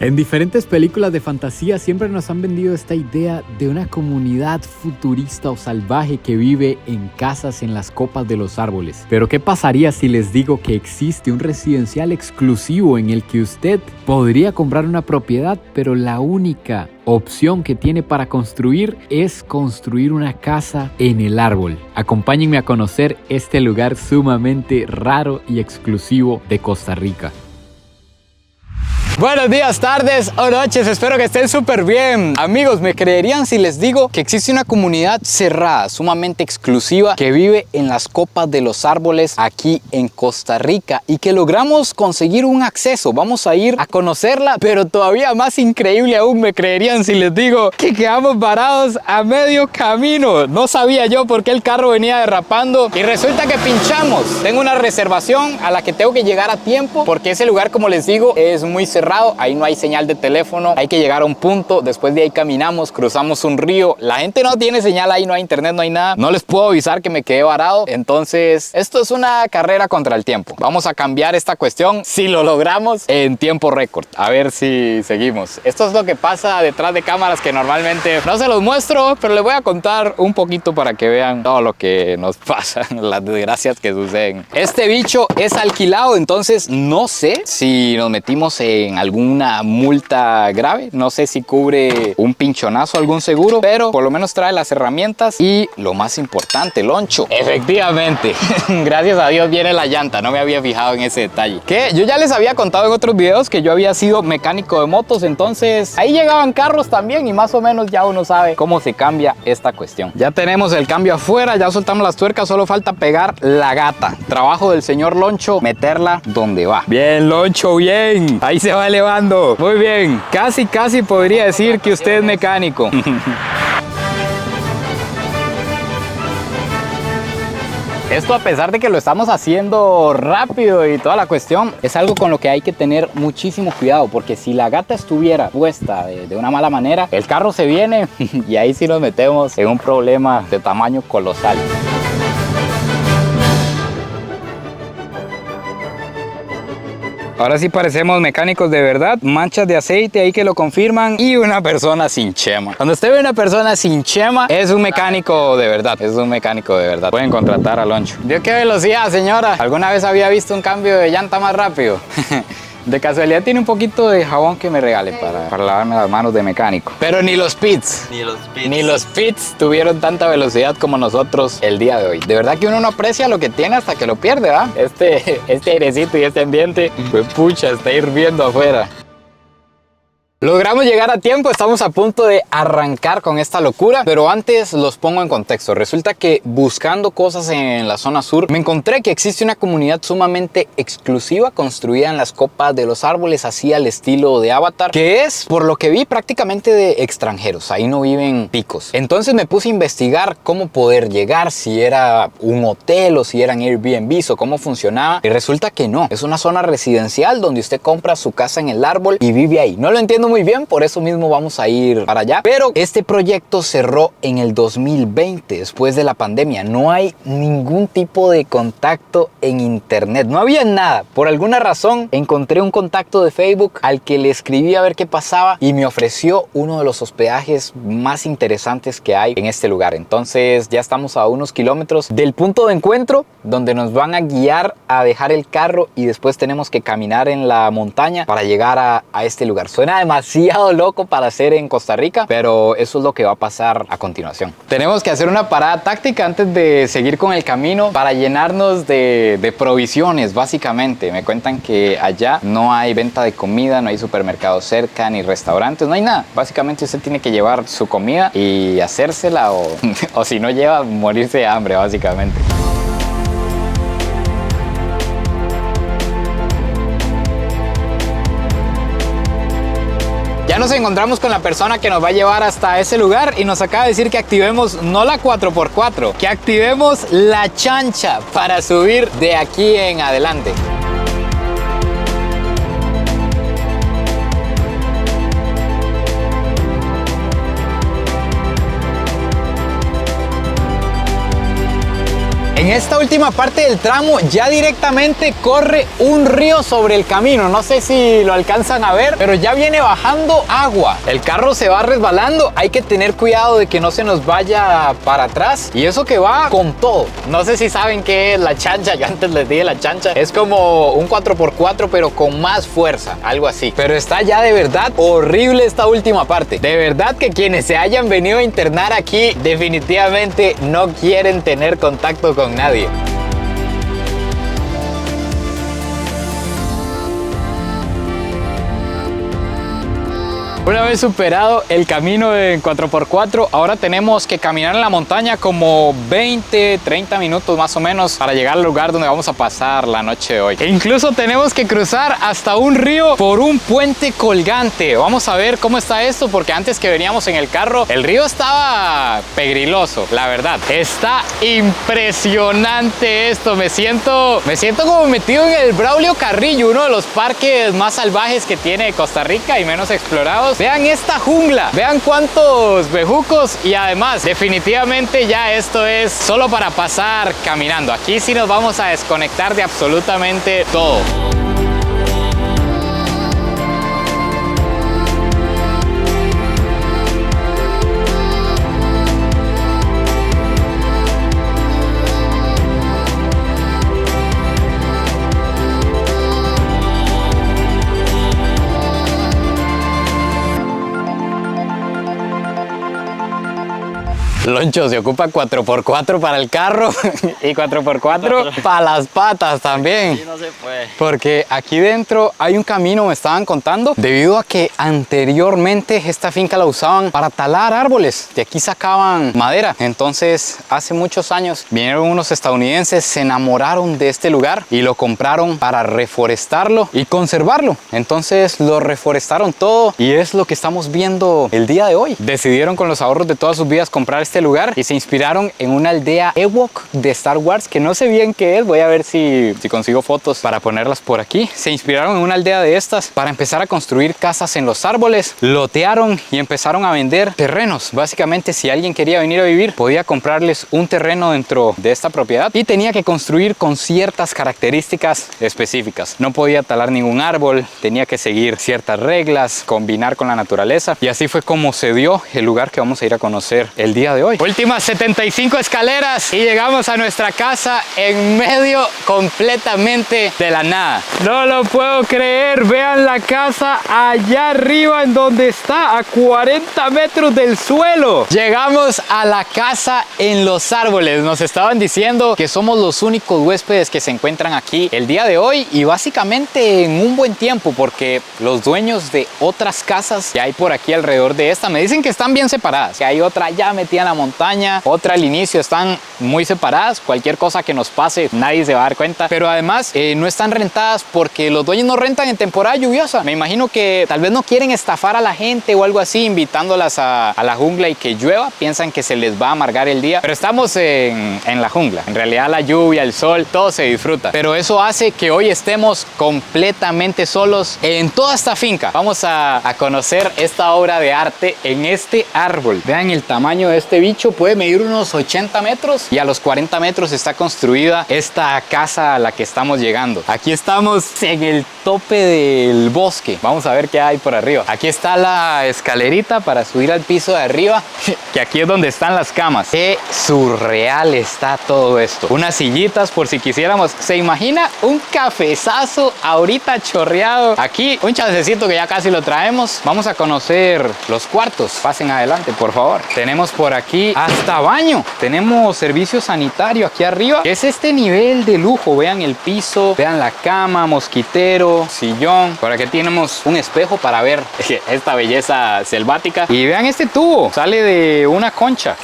En diferentes películas de fantasía siempre nos han vendido esta idea de una comunidad futurista o salvaje que vive en casas en las copas de los árboles. Pero ¿qué pasaría si les digo que existe un residencial exclusivo en el que usted podría comprar una propiedad, pero la única opción que tiene para construir es construir una casa en el árbol? Acompáñenme a conocer este lugar sumamente raro y exclusivo de Costa Rica. Buenos días, tardes o noches, espero que estén súper bien. Amigos, ¿me creerían si les digo que existe una comunidad cerrada, sumamente exclusiva, que vive en las copas de los árboles aquí en Costa Rica y que logramos conseguir un acceso? Vamos a ir a conocerla, pero todavía más increíble aún, ¿me creerían si les digo que quedamos varados a medio camino? No sabía yo por qué el carro venía derrapando y resulta que pinchamos. Tengo una reservación a la que tengo que llegar a tiempo porque ese lugar, como les digo, es muy cerrado. Ahí no hay señal de teléfono, hay que llegar a un punto, después de ahí caminamos, cruzamos un río, la gente no tiene señal ahí, no hay internet, no hay nada, no les puedo avisar que me quedé varado. Entonces esto es una carrera contra el tiempo. Vamos a cambiar esta cuestión, si lo logramos, en tiempo récord, a ver si seguimos. Esto es lo que pasa detrás de cámaras que normalmente no se los muestro, pero les voy a contar un poquito para que vean todo lo que nos pasa, las desgracias que suceden. Este bicho es alquilado, entonces no sé si nos metimos en alguna multa grave, no sé si cubre un pinchonazo algún seguro, pero por lo menos trae las herramientas y lo más importante, loncho. Efectivamente, gracias a Dios viene la llanta, no me había fijado en ese detalle. Que yo ya les había contado en otros videos que yo había sido mecánico de motos, entonces ahí llegaban carros también y más o menos ya uno sabe cómo se cambia esta cuestión. Ya tenemos el cambio afuera, ya soltamos las tuercas, solo falta pegar la gata. Trabajo del señor Loncho, meterla donde va. Bien, Loncho, bien. Ahí se va elevando. Muy bien. Casi podría decir que usted es mecánico. Esto, a pesar de que lo estamos haciendo rápido y toda la cuestión, es algo con lo que hay que tener muchísimo cuidado, porque si la gata estuviera puesta de una mala manera, el carro se viene y ahí sí nos metemos en un problema de tamaño colosal. Ahora sí parecemos mecánicos de verdad, manchas de aceite ahí que lo confirman y una persona sin chema. Cuando usted ve una persona sin chema, es un mecánico de verdad, es un mecánico de verdad. Pueden contratar a Loncho. ¿Vio qué velocidad, señora? ¿Alguna vez había visto un cambio de llanta más rápido? De casualidad tiene un poquito de jabón que me regale para lavarme las manos de mecánico. Pero ni los pits tuvieron tanta velocidad como nosotros el día de hoy. De verdad que uno no aprecia lo que tiene hasta que lo pierde, ¿verdad? Este airecito y este ambiente, pues pucha, está hirviendo afuera. Logramos llegar a tiempo, estamos a punto de arrancar con esta locura, pero antes los pongo en contexto. Resulta que buscando cosas en la zona sur, me encontré que existe una comunidad sumamente exclusiva construida en las copas de los árboles, así al estilo de Avatar, que es, por lo que vi, prácticamente de extranjeros. Ahí no viven ticos. Entonces me puse a investigar cómo poder llegar, si era un hotel o si eran Airbnbs o cómo funcionaba, y resulta que no, es una zona residencial donde usted compra su casa en el árbol y vive ahí. No lo entiendo muy bien, por eso mismo vamos a ir para allá, pero este proyecto cerró en el 2020, después de la pandemia. No hay ningún tipo de contacto en internet, no había nada. Por alguna razón encontré un contacto de Facebook al que le escribí a ver qué pasaba y me ofreció uno de los hospedajes más interesantes que hay en este lugar. Entonces ya estamos a unos kilómetros del punto de encuentro donde nos van a guiar a dejar el carro y después tenemos que caminar en la montaña para llegar a este lugar. Suena demasiado loco para hacer en Costa Rica, pero eso es lo que va a pasar a continuación. Tenemos que hacer una parada táctica antes de seguir con el camino para llenarnos de provisiones, básicamente. Me cuentan que allá no hay venta de comida, no hay supermercados cerca, ni restaurantes, no hay nada. Básicamente usted tiene que llevar su comida y hacérsela o si no lleva, morirse de hambre, básicamente. Ya nos encontramos con la persona que nos va a llevar hasta ese lugar y nos acaba de decir que activemos no la 4x4, que activemos la chancha para subir de aquí en adelante. En En esta última parte del tramo ya directamente corre un río sobre el camino. No sé si lo alcanzan a ver, pero ya viene bajando agua. El carro se va resbalando. Hay que tener cuidado de que no se nos vaya para atrás. Y eso que va con todo. No sé si saben qué es la chancha. Yo antes les dije la chancha. Es como un 4x4 pero con más fuerza. Algo así. Pero está ya de verdad horrible esta última parte. De verdad que quienes se hayan venido a internar aquí definitivamente no quieren tener contacto con nadie. Una vez superado el camino en 4x4, ahora tenemos que caminar en la montaña como 20, 30 minutos más o menos para llegar al lugar donde vamos a pasar la noche de hoy. E incluso tenemos que cruzar hasta un río por un puente colgante. Vamos a ver cómo está esto, porque antes que veníamos en el carro, el río estaba pegriloso, la verdad. Está impresionante esto. Me siento como metido en el Braulio Carrillo, uno de los parques más salvajes que tiene Costa Rica y menos explorados. Vean esta jungla, vean cuántos bejucos, y además definitivamente ya esto es solo para pasar caminando. Aquí sí nos vamos a desconectar de absolutamente todo. Loncho, se ocupa 4x4 para el carro y 4x4 para las patas también. Sí, no se puede. Porque aquí dentro hay un camino, me estaban contando, debido a que anteriormente esta finca la usaban para talar árboles. De aquí sacaban madera. Entonces, hace muchos años vinieron unos estadounidenses, se enamoraron de este lugar y lo compraron para reforestarlo y conservarlo. Entonces, lo reforestaron todo y es lo que estamos viendo el día de hoy. Decidieron con los ahorros de todas sus vidas comprar este lugar y se inspiraron en una aldea Ewok de Star Wars, que no sé bien qué es. Voy a ver si consigo fotos para ponerlas por aquí. Se inspiraron en una aldea de estas para empezar a construir casas en los árboles. Lotearon y empezaron a vender terrenos. Básicamente, si alguien quería venir a vivir, podía comprarles un terreno dentro de esta propiedad y tenía que construir con ciertas características específicas. No podía talar ningún árbol, tenía que seguir ciertas reglas, combinar con la naturaleza, y así fue como se dio el lugar que vamos a ir a conocer el día de hoy. Últimas 75 escaleras y llegamos a nuestra casa en medio completamente de la nada. No lo puedo creer, vean la casa allá arriba en donde está, a 40 metros del suelo. Llegamos a la casa en los árboles. Nos estaban diciendo que somos los únicos huéspedes que se encuentran aquí el día de hoy y básicamente en un buen tiempo, porque los dueños de otras casas que hay por aquí alrededor de esta me dicen que están bien separadas, que hay otra ya metida en la montaña, otra al inicio, están muy separadas. Cualquier cosa que nos pase nadie se va a dar cuenta, pero además no están rentadas porque los dueños no rentan en temporada lluviosa. Me imagino que tal vez no quieren estafar a la gente o algo así invitándolas a la jungla y que llueva, piensan que se les va a amargar el día, pero estamos en la jungla. En realidad la lluvia, el sol, todo se disfruta, pero eso hace que hoy estemos completamente solos en toda esta finca. Vamos a conocer esta obra de arte en este árbol. Vean el tamaño de este bicho, puede medir unos 80 metros y a los 40 metros está construida esta casa a la que estamos llegando. Aquí estamos en el tope del bosque. Vamos a ver qué hay por arriba. Aquí está la escalerita para subir al piso de arriba, que aquí es donde están las camas. Qué surreal está todo esto. Unas sillitas por si quisiéramos. ¿Se imagina un cafezazo ahorita chorreado? Aquí un chancecito que ya casi lo traemos. Vamos a conocer los cuartos. Pasen adelante, por favor. Tenemos por aquí hasta baño. Tenemos servicio sanitario aquí arriba. Es este nivel de lujo. Vean el piso, vean la cama, mosquitero, sillón. Por aquí tenemos un espejo para ver esta belleza selvática. Y vean este tubo. Sale de una concha.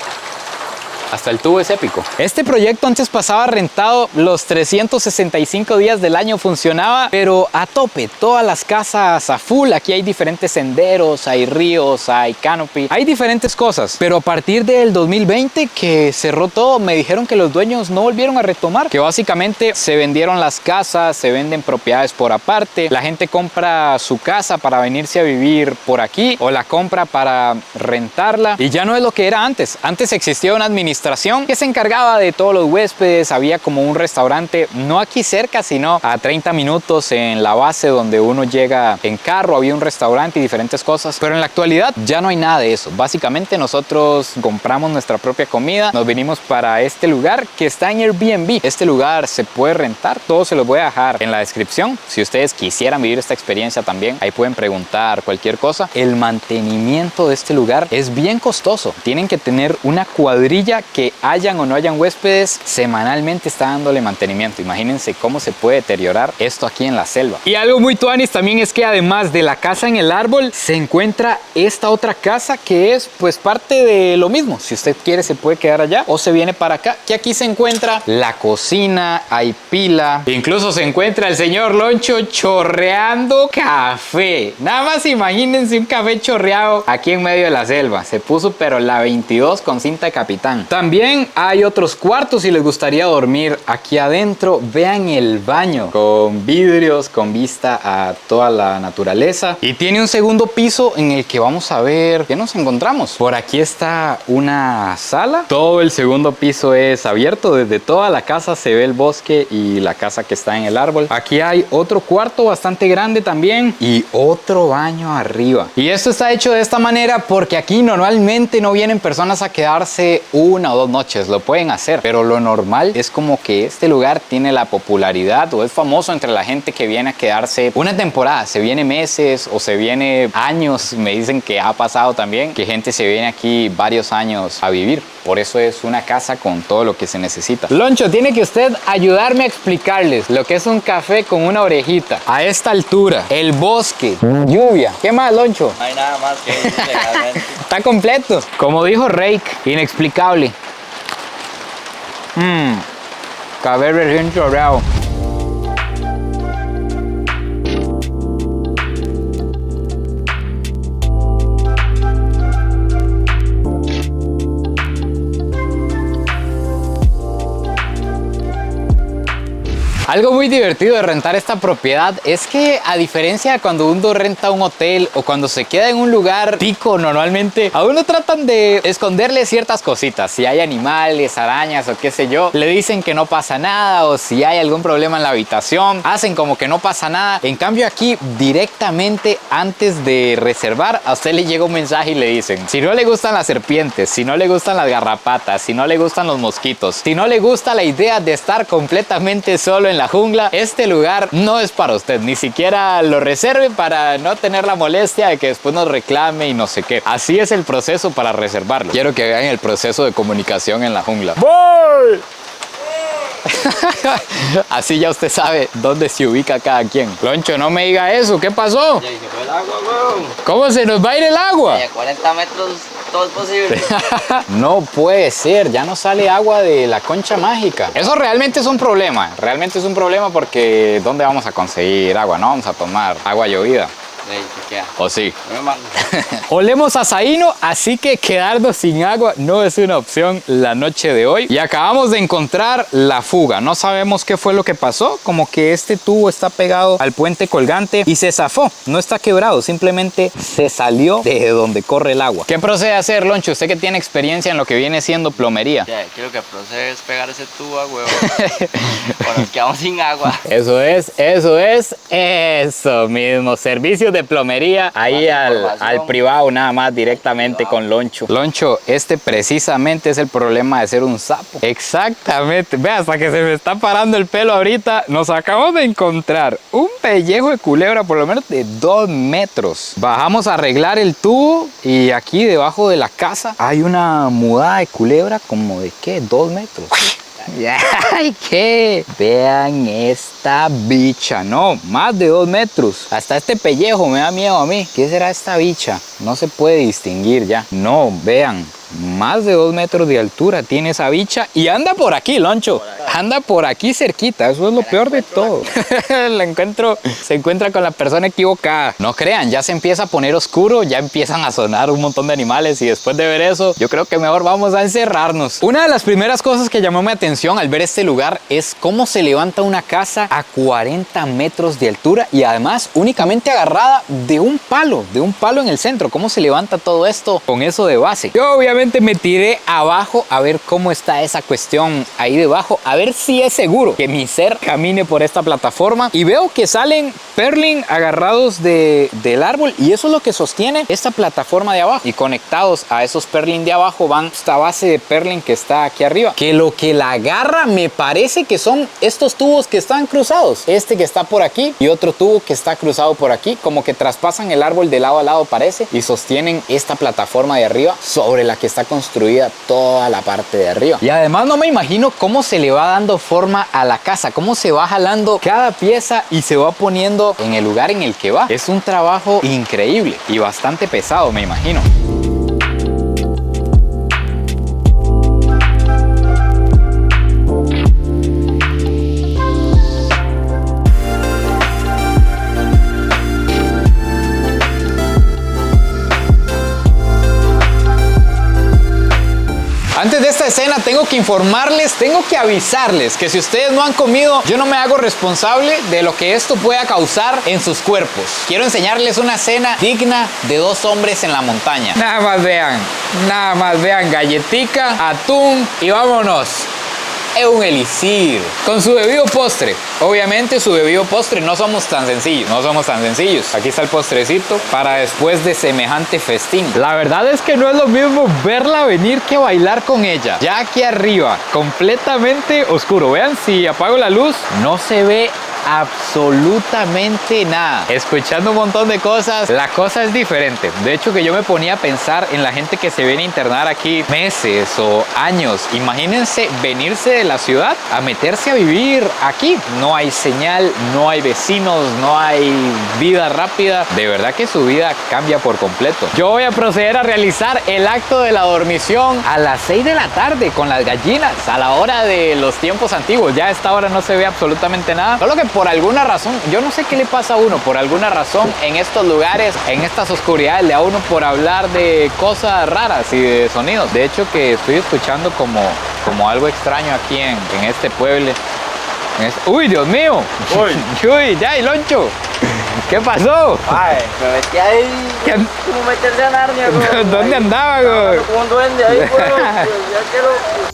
Hasta el tubo es épico. Este proyecto antes pasaba rentado los 365 días del año, funcionaba, pero a tope, todas las casas a full. Aquí hay diferentes senderos, hay ríos, hay canopy, hay diferentes cosas. Pero a partir del 2020 que cerró todo, me dijeron que los dueños no volvieron a retomar, que básicamente se vendieron las casas, se venden propiedades por aparte. La gente compra su casa para venirse a vivir por aquí o la compra para rentarla y ya no es lo que era antes. Antes existía una administración administración que se encargaba de todos los huéspedes. Había como un restaurante, no aquí cerca, sino a 30 minutos en la base donde uno llega en carro. Había un restaurante y diferentes cosas, pero en la actualidad ya no hay nada de eso. Básicamente nosotros compramos nuestra propia comida, nos vinimos para este lugar que está en Airbnb. Este lugar se puede rentar, todo se los voy a dejar en la descripción. Si ustedes quisieran vivir esta experiencia también, ahí pueden preguntar cualquier cosa. El mantenimiento de este lugar es bien costoso. Tienen que tener una cuadrilla que hayan o no hayan huéspedes, semanalmente está dándole mantenimiento. Imagínense cómo se puede deteriorar esto aquí en la selva. Y algo muy tuanis también es que además de la casa en el árbol, se encuentra esta otra casa que es pues parte de lo mismo. Si usted quiere se puede quedar allá o se viene para acá, que aquí se encuentra la cocina, hay pila, incluso se encuentra el señor Loncho chorreando café. Nada más imagínense un café chorreado aquí en medio de la selva. Se puso pero la 22 con cinta de capitán. También hay otros cuartos si les gustaría dormir aquí adentro. Vean el baño con vidrios, con vista a toda la naturaleza. Y tiene un segundo piso en el que vamos a ver qué nos encontramos. Por aquí está una sala. Todo el segundo piso es abierto. Desde toda la casa se ve el bosque y la casa que está en el árbol. Aquí hay otro cuarto bastante grande también y otro baño arriba. Y esto está hecho de esta manera porque aquí normalmente no vienen personas a quedarse 1 o 2 noches. Lo pueden hacer, pero lo normal es como que este lugar tiene la popularidad o es famoso entre la gente que viene a quedarse una temporada. Se viene meses o se viene años. Me dicen que ha pasado también que gente se viene aquí varios años a vivir. Por eso es una casa con todo lo que se necesita. Loncho, tiene que usted ayudarme a explicarles lo que es un café con una orejita. A esta altura, el bosque, lluvia. ¿Qué más, Loncho? No hay nada más que decir legalmente. Está completo. Como dijo Rake, inexplicable. Café recién chorreado. Algo muy divertido de rentar esta propiedad es que, a diferencia de cuando uno renta un hotel o cuando se queda en un lugar tico, normalmente a uno tratan de esconderle ciertas cositas. Si hay animales, arañas o qué sé yo, le dicen que no pasa nada, o si hay algún problema en la habitación, hacen como que no pasa nada. En cambio aquí, directamente antes de reservar, a usted le llega un mensaje y le dicen: si no le gustan las serpientes, si no le gustan las garrapatas, si no le gustan los mosquitos, si no le gusta la idea de estar completamente solo en la jungla, este lugar no es para usted. Ni siquiera lo reserve para no tener la molestia de que después nos reclame y no sé qué. Así es el proceso para reservarlo. Quiero que vean el proceso de comunicación en la jungla. ¡Voy! Así ya usted sabe dónde se ubica cada quien. Loncho, no me diga eso. ¿Qué pasó? Ya se fue el agua, weón. ¿Cómo se nos va a ir el agua? A 40 metros todo es posible. No puede ser, ya no sale agua de la concha mágica. Eso realmente es un problema. Realmente es un problema porque ¿dónde vamos a conseguir agua? No vamos a tomar agua llovida. ¿Qué queda? ¿O sí? No me mando. Olemos a Zaino, así que quedarnos sin agua no es una opción la noche de hoy. Y acabamos de encontrar la fuga. No sabemos qué fue lo que pasó. Como que este tubo está pegado al puente colgante y se zafó. No está quebrado, simplemente se salió de donde corre el agua. ¿Qué procede a hacer, Loncho? Usted que tiene experiencia en lo que viene siendo plomería. Ya, creo que procede es pegar ese tubo a huevo. O nos quedamos sin agua. Eso mismo. Servicios de plomería ahí al privado, nada más directamente con Loncho. Loncho, este precisamente es el problema de ser un sapo. Exactamente. Ve, hasta que se me está parando el pelo ahorita. Nos acabamos de encontrar un pellejo de culebra por lo menos de 2 metros. Bajamos a arreglar el tubo y aquí debajo de la casa hay una mudada de culebra como de ¿qué? 2 metros. ¡Ay, qué! Vean esta bicha. No, más de 2 metros. Hasta este pellejo me da miedo a mí. ¿Qué será esta bicha? No se puede distinguir ya. No, vean. Más de 2 metros de altura tiene esa bicha y anda por aquí, Loncho. Anda por aquí cerquita. Eso es lo peor de todo. Se encuentra con la persona equivocada. No crean, ya se empieza a poner oscuro, ya empiezan a sonar un montón de animales y después de ver eso, yo creo que mejor vamos a encerrarnos. Una de las primeras cosas que llamó mi atención al ver este lugar es cómo se levanta una casa a 40 metros de altura y además únicamente agarrada de un palo en el centro. ¿Cómo se levanta todo esto con eso de base? Yo obviamente simplemente me tiré abajo a ver cómo está esa cuestión ahí debajo, a ver si es seguro que mi ser camine por esta plataforma, y veo que salen Perlin agarrados del árbol, y eso es lo que sostiene esta plataforma de abajo, y conectados a esos Perlin de abajo van esta base de Perlin que está aquí arriba, que lo que la agarra me parece que son estos tubos que están cruzados, este que está por aquí y otro tubo que está cruzado por aquí, como que traspasan el árbol de lado a lado parece, y sostienen esta plataforma de arriba sobre la que está construida toda la parte de arriba. Y además no me imagino cómo se le va dando forma a la casa, cómo se va jalando cada pieza y se va poniendo en el lugar en el que va. Es un trabajo increíble y bastante pesado, me imagino. Antes de esta escena tengo que informarles, tengo que avisarles que si ustedes no han comido, yo no me hago responsable de lo que esto pueda causar en sus cuerpos. Quiero enseñarles una cena digna de dos hombres en la montaña. Nada más vean, galletica, atún y vámonos. Es un elixir con su bebido postre. Obviamente su bebido postre no somos tan sencillos. Aquí está el postrecito para después de semejante festín. La verdad es que no es lo mismo verla venir que bailar con ella. Ya aquí arriba, completamente oscuro. Vean, si apago la luz, no se ve absolutamente nada. Escuchando un montón de cosas, la cosa es diferente. De hecho, que yo me ponía a pensar en la gente que se viene a internar aquí meses o años. Imagínense venirse de la ciudad a meterse a vivir aquí. No hay señal, no hay vecinos, no hay vida rápida. De verdad que su vida cambia por completo. Yo voy a proceder a realizar el acto de la dormición a las 6 de la tarde con las gallinas, a la hora de los tiempos antiguos. Ya a esta hora no se ve absolutamente nada. Solo que por alguna razón, yo no sé qué le pasa a uno, por alguna razón en estos lugares, en estas oscuridades, le da uno por hablar de cosas raras y de sonidos. De hecho que estoy escuchando como algo extraño aquí en este pueblo. ¡Uy, Dios mío! ¡Uy, ya, y Loncho! ¿Qué pasó? Ay, me metí ahí. ¿Cómo meterse a Narnia, güey? ¿Dónde andaba, güey? Como un duende ahí, güey. Ya quiero.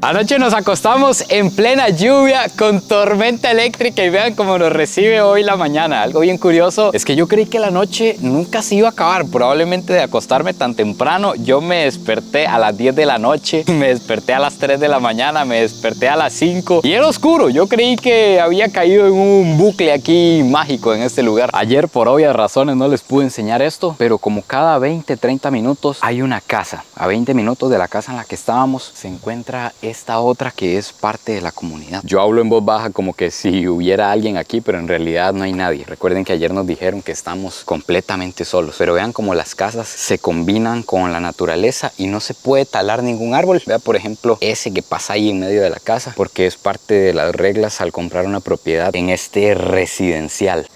Anoche nos acostamos en plena lluvia con tormenta eléctrica y vean cómo nos recibe hoy la mañana. Algo bien curioso es que yo creí que la noche nunca se iba a acabar. Probablemente de acostarme tan temprano, yo me desperté a las 10 de la noche, me desperté a las 3 de la mañana, me desperté a las 5 y era oscuro. Yo creí que había caído en un bucle aquí mágico en este lugar. Ayer por obvias razones no les pude enseñar esto, pero como cada 20-30 minutos hay una casa. A 20 minutos de la casa en la que estábamos se encuentra esta otra que es parte de la comunidad. Yo hablo en voz baja como que si hubiera alguien aquí, pero en realidad no hay nadie. Recuerden que ayer nos dijeron que estamos completamente solos, pero vean cómo las casas se combinan con la naturaleza y no se puede talar ningún árbol. Vean por ejemplo ese que pasa ahí en medio de la casa, porque es parte de las reglas al comprar una propiedad en este residencial.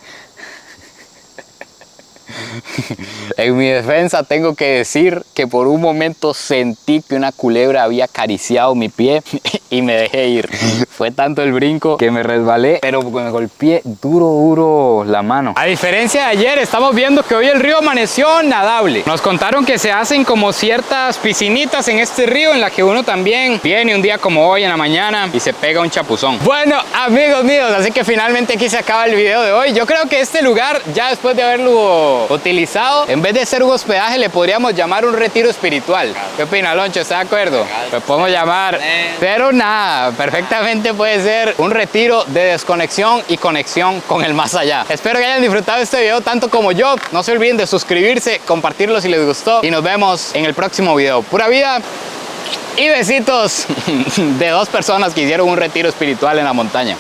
En mi defensa tengo que decir que por un momento sentí que una culebra había acariciado mi pie y me dejé ir. Fue tanto el brinco que me resbalé, pero me golpeé duro la mano. A diferencia de ayer, estamos viendo que hoy el río amaneció nadable. Nos contaron que se hacen como ciertas piscinitas en este río en la que uno también viene un día como hoy en la mañana y se pega un chapuzón. Bueno, amigos míos, así que finalmente aquí se acaba el video de hoy. Yo creo que este lugar, ya después de haberlo utilizado, en vez de ser un hospedaje, le podríamos llamar un retiro espiritual. ¿Qué opina, Loncho? ¿Está de acuerdo? Lo podemos llamar, pero nada, perfectamente puede ser un retiro de desconexión y conexión con el más allá. Espero que hayan disfrutado este video tanto como yo. No se olviden de suscribirse, compartirlo si les gustó y nos vemos en el próximo video. Pura vida Y besitos de dos personas que hicieron un retiro espiritual en la montaña.